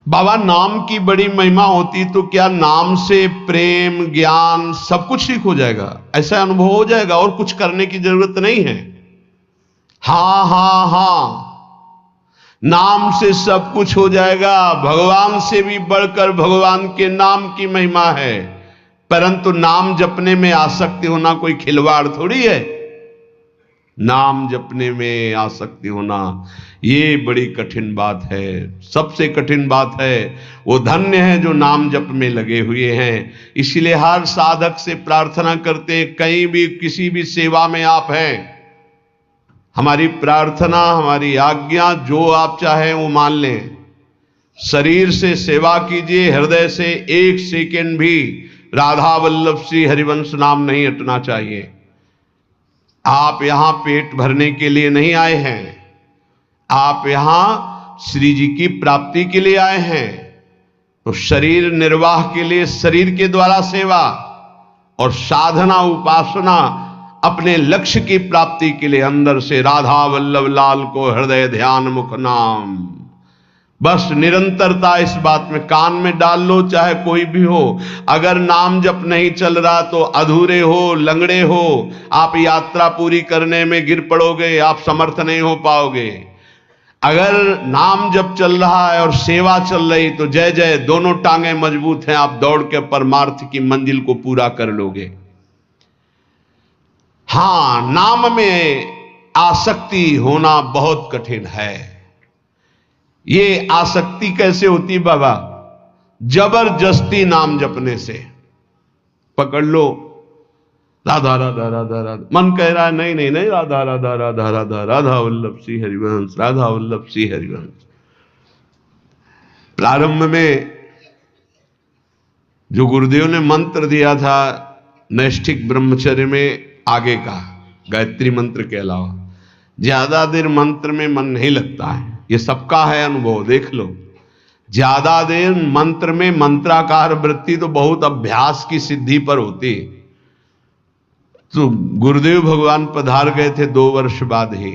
बाबा नाम की बड़ी महिमा होती तो क्या नाम से प्रेम ज्ञान सब कुछ ठीक हो जाएगा? ऐसा अनुभव हो जाएगा और कुछ करने की जरूरत नहीं है। हाँ हाँ हाँ, नाम से सब कुछ हो जाएगा। भगवान से भी बढ़कर भगवान के नाम की महिमा है। परंतु नाम जपने में आसक्ति होना कोई खिलवाड़ थोड़ी है। नाम जपने में आसक्ति होना ये बड़ी कठिन बात है। सबसे कठिन बात है। वो धन्य है जो नाम जप में लगे हुए हैं। इसीलिए हर साधक से प्रार्थना करते हैं, कहीं भी किसी भी सेवा में आप हैं, हमारी प्रार्थना हमारी आज्ञा जो आप चाहें वो मान लें। शरीर से सेवा कीजिए, हृदय से एक सेकंड भी राधा वल्लभ श्री हरिवंश नाम नहीं हटना चाहिए। आप यहां पेट भरने के लिए नहीं आए हैं, आप यहां श्री जी की प्राप्ति के लिए आए हैं। तो शरीर निर्वाह के लिए शरीर के द्वारा सेवा और साधना उपासना अपने लक्ष्य की प्राप्ति के लिए अंदर से राधा वल्लभ लाल को हृदय ध्यान मुख नाम। बस निरंतरता इस बात में कान में डाल लो, चाहे कोई भी हो। अगर नाम जप नहीं चल रहा तो अधूरे हो, लंगड़े हो, आप यात्रा पूरी करने में गिर पड़ोगे, आप समर्थ नहीं हो पाओगे। अगर नाम जप चल रहा है और सेवा चल रही तो जय जय, दोनों टांगें मजबूत हैं, आप दौड़ के परमार्थ की मंजिल को पूरा कर लोगे। हां, नाम में आसक्ति होना बहुत कठिन है। ये आसक्ति कैसे होती बाबा? जबरदस्ती नाम जपने से। पकड़ लो, राधा राधा राधा राधा, मन कह रहा है नहीं नहीं नहीं, राधा राधा राधा राधा, राधा वल्लभ श्री हरिवंश, राधा वल्लभ श्री हरिवंश। प्रारंभ में जो गुरुदेव ने मंत्र दिया था नैष्ठिक ब्रह्मचर्य में, आगे का गायत्री मंत्र के अलावा ज्यादा देर मंत्र में मन नहीं लगता है। ये सबका है अनुभव, देख लो। ज्यादा देर मंत्र में मंत्राकार वृत्ति तो बहुत अभ्यास की सिद्धि पर होती। तो गुरुदेव भगवान पधार गए थे 2 वर्ष बाद ही,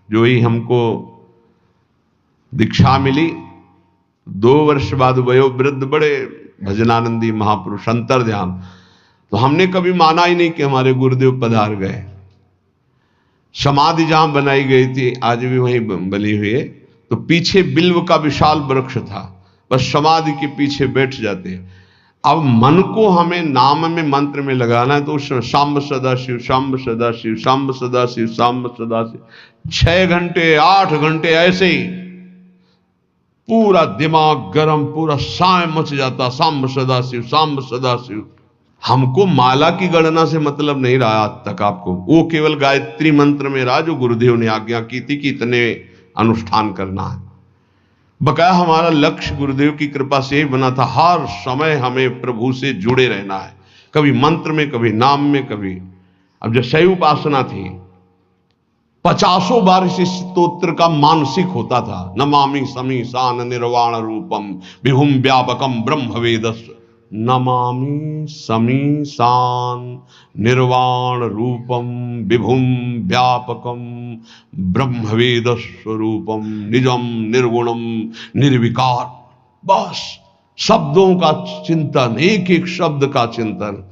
जो ही हमको दीक्षा मिली। 2 वर्ष बाद वयोवृद्ध बड़े भजनानंदी महापुरुष अंतर ध्यान। तो हमने कभी माना ही नहीं कि हमारे गुरुदेव पधार गए। समाधि जहां बनाई गई थी आज भी वहीं बनी हुई है। तो पीछे बिल्व का विशाल वृक्ष था, बस समाधि के पीछे बैठ जाते। अब मन को हमें नाम में मंत्र में लगाना है तो शाम्ब सदा शिव, शाम्ब सदा शिव, शाम्ब सदा शिव, शाम्ब सदा शिव, 6 घंटे 8 घंटे ऐसे ही पूरा दिमाग गरम, पूरा साय मच जाता, शाम्ब सदा शिव, शाम्ब सदा शिव। हमको माला की गणना से मतलब नहीं रहा आज तक आपको, वो केवल गायत्री मंत्र में रहा जो गुरुदेव ने आज्ञा की थी कि इतने अनुष्ठान करना है। बकाया हमारा लक्ष्य गुरुदेव की कृपा से ही बना था, हर समय हमें प्रभु से जुड़े रहना है, कभी मंत्र में, कभी नाम में, कभी। अब जो शैव उपासना थी 50 बार इस स्तोत्र का मानसिक होता था। नमामि समीसान निर्वाण रूपम विभुम व्यापकम ब्रह्म वेदस्व, नमामि समीसान निर्वाण रूपम विभुम व्यापकम ब्रह्मवेद स्वरूपम निजम निर्गुणम निर्विकार। बस शब्दों का चिंतन, एक एक शब्द का चिंतन।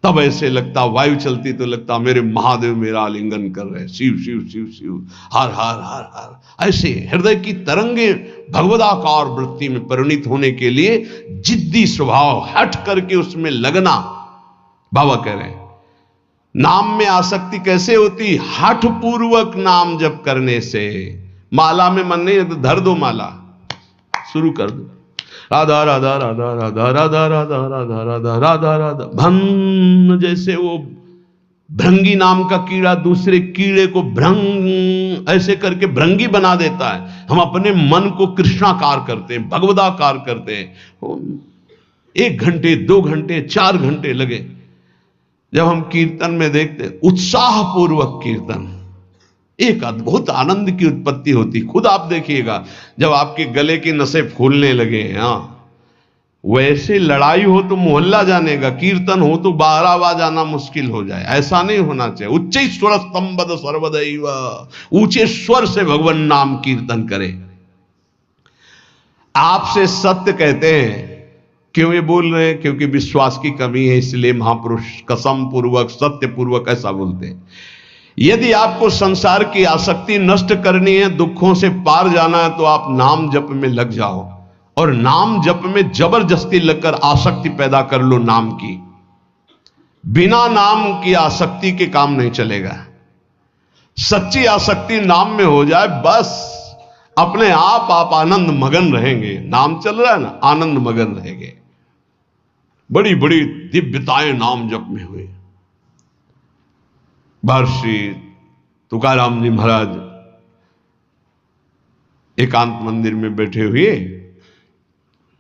तब ऐसे लगता, वायु चलती तो लगता मेरे महादेव मेरा आलिंगन कर रहे, शिव शिव शिव शिव, हर हर हर हर। ऐसे हृदय की तरंगे भगवदाकार वृत्ति में परिणित होने के लिए जिद्दी स्वभाव, हट करके उसमें लगना। बाबा कह रहे हैं नाम में आसक्ति कैसे होती? हठ पूर्वक नाम जप करने से। माला में मन नहीं तो धर दो, माला शुरू कर दो, राधा राधा राधा राधा राधा राधा राधा राधा राधा राधा। भन, जैसे वो भृंगी नाम का कीड़ा दूसरे कीड़े को भ्रंग ऐसे करके भृंगी बना देता है। हम अपने मन को कृष्णाकार करते हैं, भगवदाकार करते हैं। 1 घंटे 2 घंटे 4 घंटे लगे। जब हम कीर्तन में देखते उत्साह पूर्वक कीर्तन, एक अद्भुत आनंद की उत्पत्ति होती। खुद आप देखिएगा जब आपके गले की नसें फूलने लगे। हाँ, वैसे लड़ाई हो तो मोहल्ला जानेगा, कीर्तन हो तो 12 बार जाना मुश्किल हो जाए। ऐसा नहीं होना चाहिए। उच्च स्वर स्तंभद सर्वदैव, ऊंचे स्वर से भगवान नाम कीर्तन करे। आपसे सत्य कहते हैं। क्यों ये बोल रहे हैं? क्योंकि विश्वास की कमी है, इसलिए महापुरुष कसम पूर्वक सत्य पूर्वक ऐसा बोलते हैं। यदि आपको संसार की आसक्ति नष्ट करनी है, दुखों से पार जाना है, तो आप नाम जप में लग जाओ और नाम जप में जबरदस्ती लगकर आसक्ति पैदा कर लो नाम की। बिना नाम की आसक्ति के काम नहीं चलेगा। सच्ची आसक्ति नाम में हो जाए, बस अपने आप आनंद मगन रहेंगे। नाम चल रहा है ना, आनंद मगन रहेंगे। बड़ी बड़ी दिव्यताएं नाम जप में हुई। महर्षि तुकाराम जी महाराज एकांत मंदिर में बैठे हुए,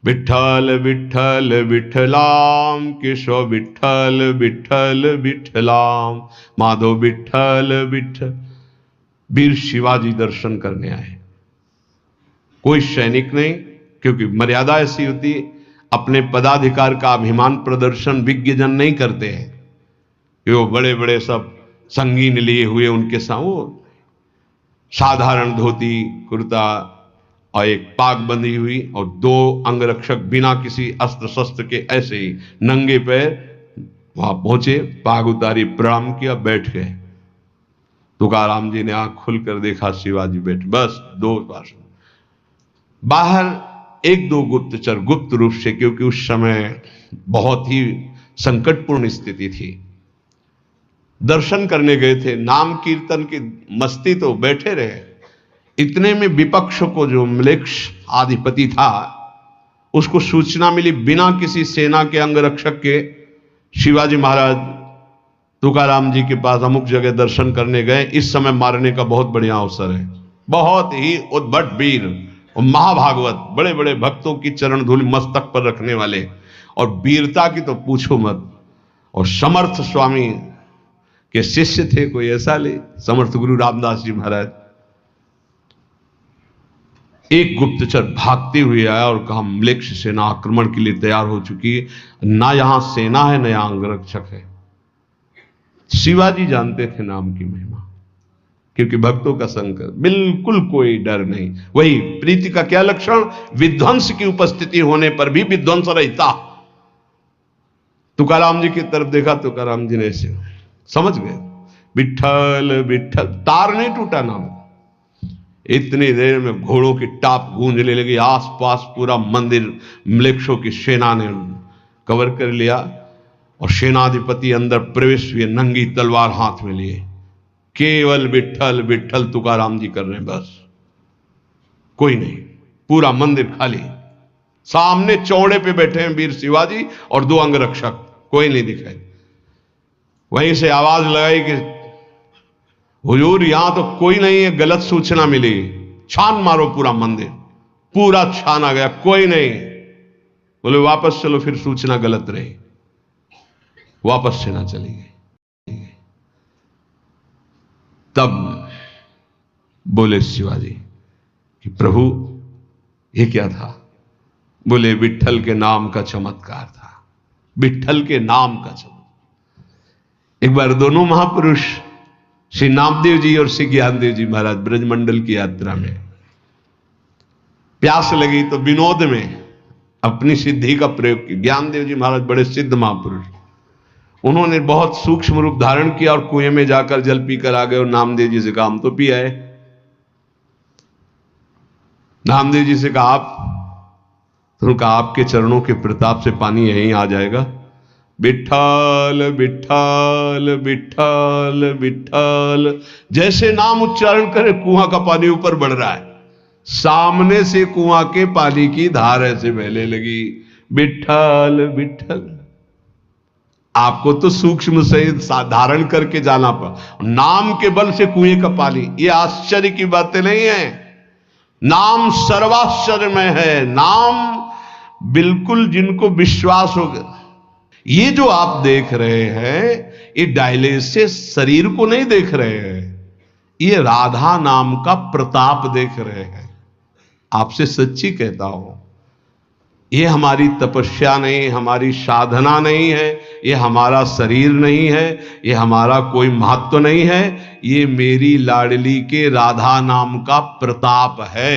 विठ्ठल विठ्ठल विठ्ठलाम, केशव विठ्ठल विठ्ठल विठ्ठलाम, माधव विठ्ठल विठ्ठल। वीर शिवाजी दर्शन करने आए। कोई सैनिक नहीं, क्योंकि मर्यादा ऐसी होती है, अपने पदाधिकार का अभिमान प्रदर्शन विज्ञजन नहीं करते हैं कि वो बड़े बड़े सब संगीन लिए हुए उनके साथ, वो साधारण धोती कुर्ता और एक पाग बंधी हुई और 2 अंगरक्षक बिना किसी अस्त्र शस्त्र के ऐसे ही नंगे पैर वहां पहुंचे, पाग उतारी, प्रणाम किया, बैठ गए। तुकाराम जी ने आंख खुलकर देखा, शिवाजी बैठ। बस 2 भाषण। बाहर 1-2 गुप्तचर गुप्त रूप से, क्योंकि उस समय बहुत ही संकटपूर्ण स्थिति थी, दर्शन करने गए थे। नाम कीर्तन की मस्ती तो बैठे रहे। इतने में विपक्ष को, जो म्लेच्छ आधिपति था, उसको सूचना मिली। बिना किसी सेना के अंगरक्षक के शिवाजी महाराज तुकाराम जी के पास अमुक जगह दर्शन करने गए। इस समय मारने का बहुत बढ़िया अवसर है। बहुत ही उद्भट वीर और महाभागवत, बड़े बड़े भक्तों की चरण धूलि मस्तक पर रखने वाले, और वीरता की तो पूछो मत। और समर्थ स्वामी के शिष्य थे, कोई ऐसा ले, समर्थ गुरु रामदास जी महाराज। एक गुप्तचर भागते हुए आया और कहा, म्लेच्छ सेना आक्रमण के लिए तैयार हो चुकी है, ना यहां सेना है ना यहां अंगरक्षक है। शिवाजी जानते थे नाम की महिमा, क्योंकि भक्तों का संकर, बिल्कुल कोई डर नहीं। वही प्रीति का क्या लक्षण? विध्वंस की उपस्थिति होने पर भी विध्वंस रहता। तुकाराम जी की तरफ देखा, तुकाराम जी ने ऐसे समझ गए, विठ्ठल विठ्ठल, तार नहीं टूटा नाम। इतनी देर में घोड़ों की टाप गूंजने लगी। आसपास पूरा मंदिर म्लेच्छों की सेना ने कवर कर लिया और सेनाधिपति अंदर प्रवेश हुए, नंगी तलवार हाथ में लिए। केवल विठ्ठल विठ्ठल तुकाराम जी कर रहे हैं, बस कोई नहीं। पूरा मंदिर खाली। सामने चौड़े पे बैठे हैं वीर शिवाजी और 2 अंगरक्षक, कोई नहीं दिखाई। वहीं से आवाज लगाई कि हुजूर यहां तो कोई नहीं है, गलत सूचना मिली, छान मारो पूरा मंदिर। पूरा छाना गया, कोई नहीं। बोले वापस चलो, फिर सूचना गलत रही। वापस सेना चली गई। तब बोले शिवाजी कि प्रभु ये क्या था? बोले विठ्ठल के नाम का चमत्कार था, विठ्ठल के नाम का चमत्कार। एक बार दोनों महापुरुष श्री नामदेव जी और श्री ज्ञानदेव जी महाराज ब्रजमंडल की यात्रा में, प्यास लगी तो विनोद में अपनी सिद्धि का प्रयोग किया। ज्ञानदेव जी महाराज बड़े सिद्ध महापुरुष, उन्होंने बहुत सूक्ष्म रूप धारण किया और कुएं में जाकर जल पीकर आ गए और नामदेव जी से कहा हम तो पी आए। नामदेव जी से कहा आप, तो कहा आपके चरणों के प्रताप से पानी यहीं आ जाएगा। विठ्ठल विठ्ठल विठ्ठल विठ्ठल, जैसे नाम उच्चारण करे कुआं का पानी ऊपर बढ़ रहा है। सामने से कुआं के पानी की धार ऐसे बहने लगी। विठ्ठल विठ्ठल। आपको तो सूक्ष्म से धारण करके जाना पड़ा, नाम के बल से कुएं का पानी। ये आश्चर्य की बातें नहीं है, नाम सर्वाश्चर्य में है। नाम बिल्कुल जिनको विश्वास होगा। ये जो आप देख रहे हैं, ये डायलिसिस शरीर को नहीं देख रहे हैं, ये राधा नाम का प्रताप देख रहे हैं। आपसे सच्ची कहता हूं, ये हमारी तपस्या नहीं, हमारी साधना नहीं है, ये हमारा शरीर नहीं है, ये हमारा कोई महत्व नहीं है, ये मेरी लाडली के राधा नाम का प्रताप है।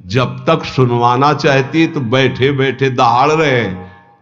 जब तक सुनवाना चाहती तो बैठे बैठे दहाड़ रहे,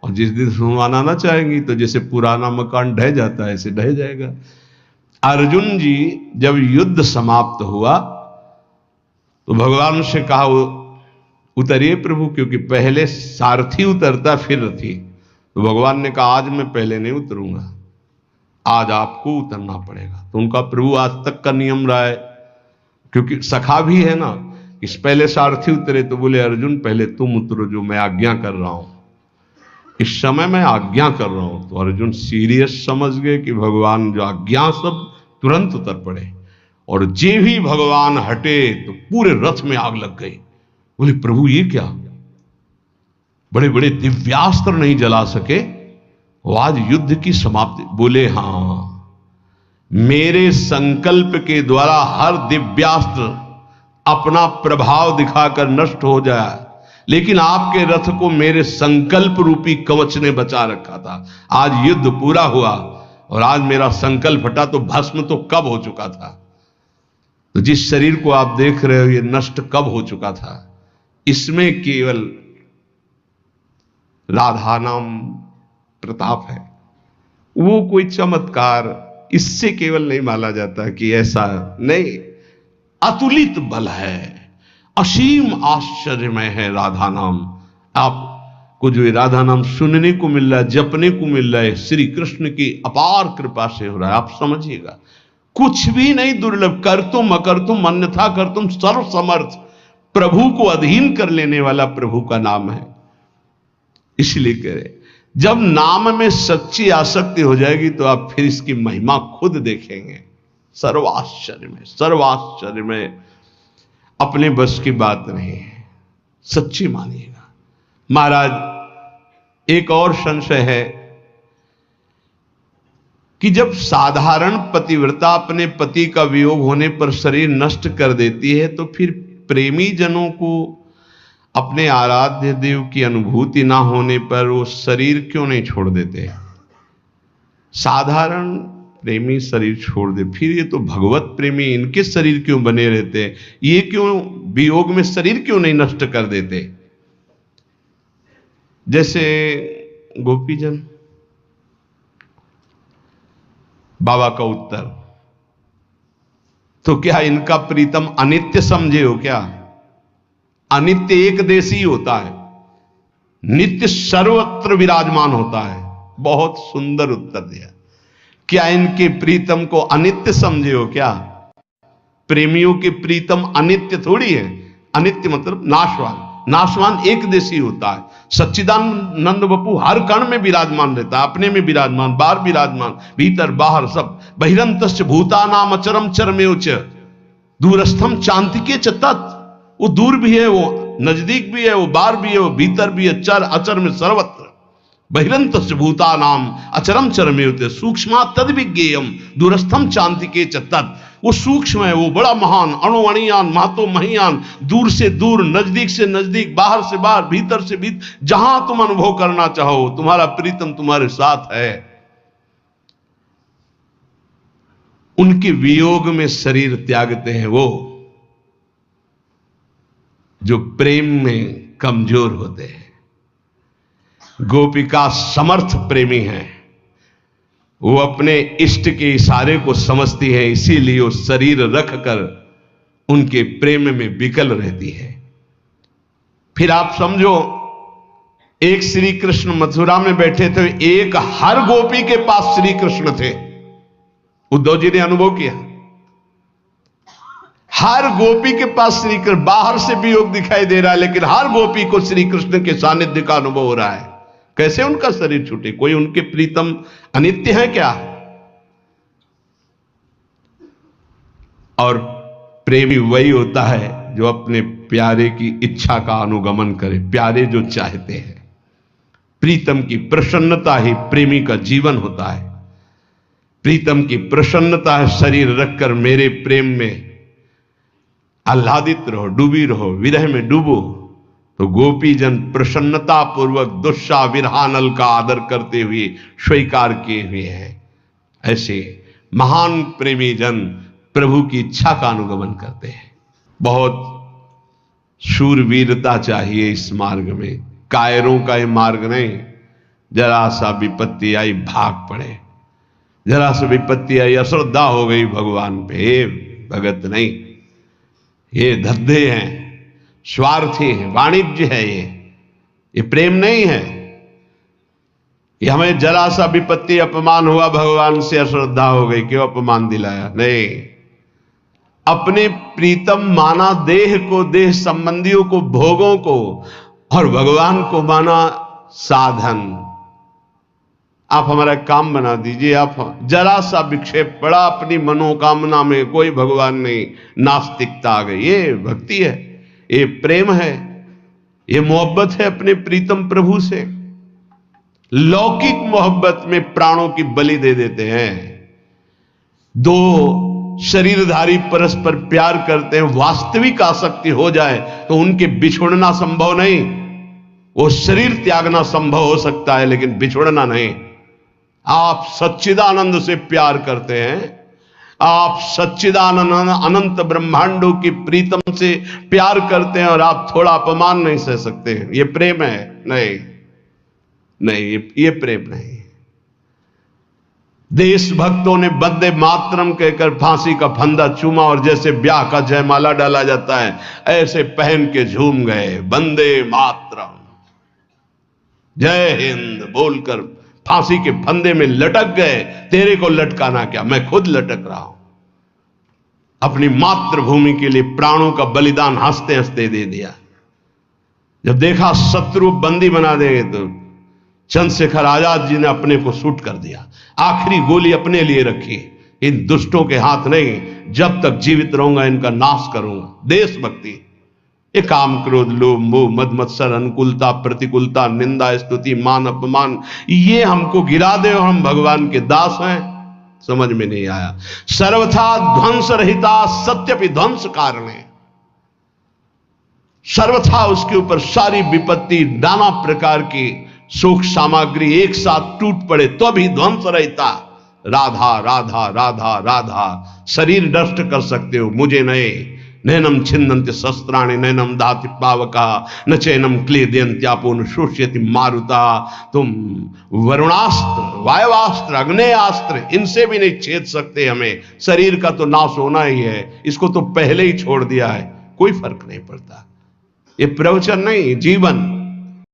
और जिस दिन सुनवाना ना चाहेंगी तो जैसे पुराना मकान ढह जाता है ऐसे ढह जाएगा। अर्जुन जी जब युद्ध समाप्त हुआ तो भगवान से कहा उतरिए प्रभु, क्योंकि पहले सारथी उतरता फिर रथी। तो भगवान ने कहा आज मैं पहले नहीं उतरूंगा, आज आपको उतरना पड़ेगा। तो उनका प्रभु आज तक का नियम रहा है, क्योंकि सखा भी है ना, इस पहले सारथी उतरे तो बोले अर्जुन पहले तुम उतरो, जो मैं आज्ञा कर रहा हूं, इस समय मैं आज्ञा कर रहा हूं। तो अर्जुन सीरियस समझ गए कि भगवान जो आज्ञा, सब तुरंत उतर पड़े। और जे भी भगवान हटे तो पूरे रथ में आग लग गई। बोले प्रभु ये क्या, बड़े बड़े दिव्यास्त्र नहीं जला सके, वो आज युद्ध की समाप्ति। बोले हां, मेरे संकल्प के द्वारा हर दिव्यास्त्र अपना प्रभाव दिखाकर नष्ट हो जाए, लेकिन आपके रथ को मेरे संकल्प रूपी कवच ने बचा रखा था। आज युद्ध पूरा हुआ और आज मेरा संकल्प हटा तो भस्म तो कब हो चुका था। तो जिस शरीर को आप देख रहे हो ये नष्ट कब हो चुका था। इसमें केवल राधा नाम प्रताप है, वो कोई चमत्कार इससे केवल नहीं माना जाता कि ऐसा नहीं, अतुलित बल है, असीम आश्चर्यमय है राधा नाम। आपको जो राधा नाम सुनने को मिल रहा है, जपने को मिल रहा है, श्री कृष्ण की अपार कृपा से हो रहा है। आप समझिएगा कुछ भी नहीं दुर्लभ, कर तुम अकर तुम अन्यथा कर तुम सर्व समर्थ, प्रभु को अधीन कर लेने वाला प्रभु का नाम है। इसलिए कह रहे जब नाम में सच्ची आसक्ति हो जाएगी तो आप फिर इसकी महिमा खुद देखेंगे। सर्वाश्चर्य में अपने बस की बात नहीं है, सच्ची मानिएगा। महाराज एक और संशय है कि जब साधारण पतिव्रता अपने पति का वियोग होने पर शरीर नष्ट कर देती है तो फिर प्रेमी जनों को अपने आराध्य देव की अनुभूति ना होने पर वो शरीर क्यों नहीं छोड़ देते। साधारण प्रेमी शरीर छोड़ दे, फिर ये तो भगवत प्रेमी इनके शरीर क्यों बने रहते, ये क्यों वियोग में शरीर क्यों नहीं नष्ट कर देते। जैसे गोपीजन, बाबा का उत्तर, तो क्या इनका प्रीतम अनित्य समझे हो क्या। अनित्य एक देशी होता है, नित्य सर्वत्र विराजमान होता है। बहुत सुंदर उत्तर दिया। क्या इनके प्रीतम को अनित्य समझे हो क्या। प्रेमियों के प्रीतम अनित्य थोड़ी है, अनित्य मतलब नाशवान। नाशवान एक देशी होता है। सच्चिदानंद बपू हर कण में विराजमान रहता है, अपने में विराजमान, बाहर विराजमान, भीतर बाहर सब। बहिरंतश्च भूतानाम अचरम चरमेव च दूरस्थम चांतिके च तत्। वो दूर भी है, वो नजदीक भी है, वो बाहर भी है, वो भीतर भी है, चर अचर में सर्वत्र। बहिरंतश्च भूतानाम अचरम चरमेव च सूक्ष्मा तद विज्ञेयम दूरस्थम चांतिके च तत्। वो सूक्ष्म है, वो बड़ा महान, अणुअणियान महतो महियान, दूर से दूर, नजदीक से नजदीक, बाहर से बाहर, भीतर से भीतर, जहां तुम अनुभव करना चाहो तुम्हारा प्रीतम तुम्हारे साथ है। उनके वियोग में शरीर त्यागते हैं वो जो प्रेम में कमजोर होते हैं। गोपिका समर्थ प्रेमी है, वो अपने इष्ट के इशारे को समझती है, इसीलिए वो शरीर रखकर उनके प्रेम में विकल रहती है। फिर आप समझो, एक श्री कृष्ण मथुरा में बैठे थे, एक हर गोपी के पास श्री कृष्ण थे। उद्धव जी ने अनुभव किया, हर गोपी के पास श्री कृष्ण। बाहर से वियोग दिखाई दे रहा है, लेकिन हर गोपी को श्री कृष्ण के सानिध्य का अनुभव हो रहा है। कैसे उनका शरीर छूटे। कोई उनके प्रीतम अनित्य है क्या। और प्रेमी वही होता है जो अपने प्यारे की इच्छा का अनुगमन करे, प्यारे जो चाहते हैं। प्रीतम की प्रसन्नता ही प्रेमी का जीवन होता है। प्रीतम की प्रसन्नता है शरीर रखकर मेरे प्रेम में आह्लादित रहो, डूबी रहो, विरह में डूबो। तो गोपी जन प्रसन्नता पूर्वक दुस्सा विरहानल का आदर करते हुए स्वीकार किए हुए हैं। ऐसे महान प्रेमी जन प्रभु की इच्छा का अनुगमन करते हैं। बहुत शूरवीरता चाहिए इस मार्ग में, कायरों का ये मार्ग नहीं। जरा सा विपत्ति आई भाग पड़े, जरा सा विपत्ति आई अश्रद्धा हो गई भगवान पे, हे भगत नहीं, ये धद्दे हैं, स्वार्थी है, वाणिज्य है, ये प्रेम नहीं है। ये हमें जरा सा विपत्ति अपमान हुआ भगवान से अश्रद्धा हो गई, क्यों अपमान दिलाया? नहीं, अपने प्रीतम माना देह को, देह संबंधियों को, भोगों को, और भगवान को माना साधन। आप हमारा काम बना दीजिए। आप जरा सा विक्षेप पड़ा अपनी मनोकामना में, कोई भगवान नहीं, नास्तिकता आ गई। ये भक्ति है, ये प्रेम है, ये मोहब्बत है अपने प्रीतम प्रभु से। लौकिक मोहब्बत में प्राणों की बलि दे देते हैं। दो शरीरधारी परस्पर प्यार करते हैं, वास्तविक आसक्ति हो जाए तो उनके बिछुड़ना संभव नहीं। वो शरीर त्यागना संभव हो सकता है लेकिन बिछुड़ना नहीं। आप सच्चिदानंद से प्यार करते हैं, आप सच्चिदानंद अनंत ब्रह्मांडों की प्रीतम से प्यार करते हैं और आप थोड़ा अपमान नहीं सह सकते। ये प्रेम है? नहीं नहीं, ये प्रेम नहीं। देशभक्तों ने वंदे मातरम कहकर फांसी का फंदा चूमा और जैसे ब्याह का जयमाला डाला जाता है ऐसे पहन के झूम गए, वंदे मातरम, जय हिंद बोलकर फांसी के फंदे में लटक गए। तेरे को लटकाना क्या, मैं खुद लटक रहा हूं। अपनी मातृभूमि के लिए प्राणों का बलिदान हंसते हंसते दे दिया। जब देखा शत्रु बंदी बना देंगे तो चंद्रशेखर आजाद जी ने अपने को शूट कर दिया, आखिरी गोली अपने लिए रखी। इन दुष्टों के हाथ नहीं, जब तक जीवित रहूंगा इनका नाश करूंगा। देशभक्ति, ये काम क्रोध लोभ मोह मद मत्सर अनुकूलता प्रतिकूलता निंदा स्तुति मान अपमान, ये हमको गिरा दे और हम भगवान के दास हैं, समझ में नहीं आया। सर्वथा ध्वंस रहिता सत्यपि ध्वंस कारणे, सर्वथा उसके ऊपर सारी विपत्ति नाना प्रकार की सुख सामग्री एक साथ टूट पड़े तो भी ध्वंस रहता। राधा राधा राधा राधा, शरीर नष्ट कर सकते हो, मुझे नहीं। नैनम छिन्नन्ति शस्त्राणि नैनम दाति पावका न चैनम क्लेदयन्त्यापो न शोष्यति मारुता। तुम वरुणास्त्र वायुवास्त्र अग्नेयास्त्र इनसे भी नहीं छेद सकते हमें। शरीर का तो नाश होना ही है, इसको तो पहले ही छोड़ दिया है, कोई फर्क नहीं पड़ता। ये प्रवचन नहीं, जीवन।